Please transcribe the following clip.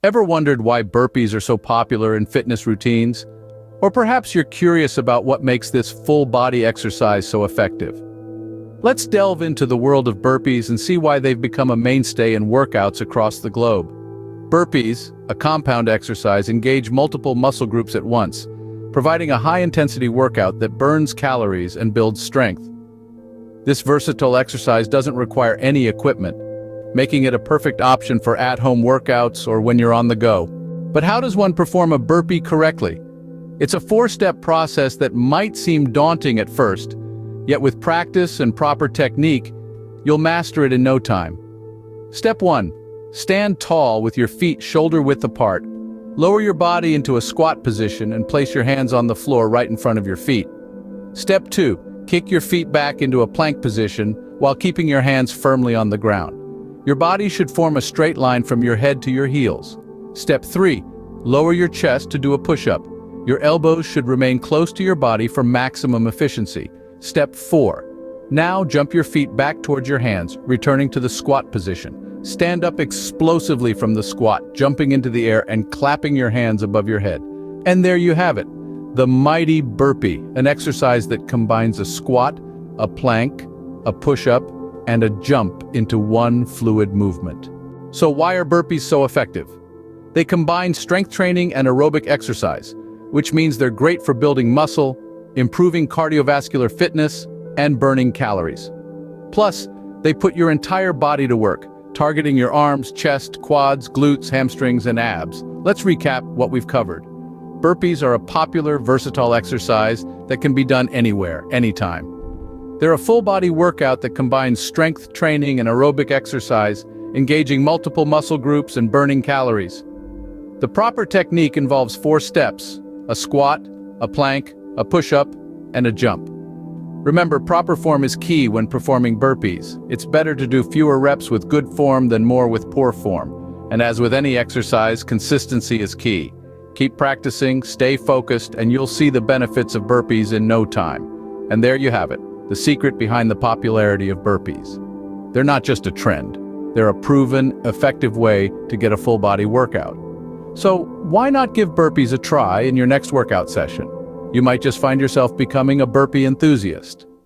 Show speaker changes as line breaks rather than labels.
Ever wondered why burpees are so popular in fitness routines? Or perhaps you're curious about what makes this full-body exercise so effective. Let's delve into the world of burpees and see why they've become a mainstay in workouts across the globe. Burpees, a compound exercise, engage multiple muscle groups at once, providing a high-intensity workout that burns calories and builds strength. This versatile exercise doesn't require any equipment, making it a perfect option for at-home workouts or when you're on the go. But how does one perform a burpee correctly? It's a four-step process that might seem daunting at first, yet with practice and proper technique, you'll master it in no time. Step 1. Stand tall with your feet shoulder-width apart. Lower your body into a squat position and place your hands on the floor right in front of your feet. Step 2. Kick your feet back into a plank position while keeping your hands firmly on the ground. Your body should form a straight line from your head to your heels. Step 3. Lower your chest to do a push-up. Your elbows should remain close to your body for maximum efficiency. Step 4. Now jump your feet back towards your hands, returning to the squat position. Stand up explosively from the squat, jumping into the air and clapping your hands above your head. And there you have it, the mighty burpee, an exercise that combines a squat, a plank, a push-up, and a jump into one fluid movement. So why are burpees so effective? They combine strength training and aerobic exercise, which means they're great for building muscle, improving cardiovascular fitness, and burning calories. Plus, they put your entire body to work, targeting your arms, chest, quads, glutes, hamstrings, and abs. Let's recap what we've covered. Burpees are a popular, versatile exercise that can be done anywhere, anytime. They're a full-body workout that combines strength training and aerobic exercise, engaging multiple muscle groups and burning calories. The proper technique involves 4 steps: a squat, a plank, a push-up, and a jump. Remember, proper form is key when performing burpees. It's better to do fewer reps with good form than more with poor form. And as with any exercise, consistency is key. Keep practicing, stay focused, and you'll see the benefits of burpees in no time. And there you have it, the secret behind the popularity of burpees. They're not just a trend. They're a proven, effective way to get a full-body workout. So why not give burpees a try in your next workout session? You might just find yourself becoming a burpee enthusiast.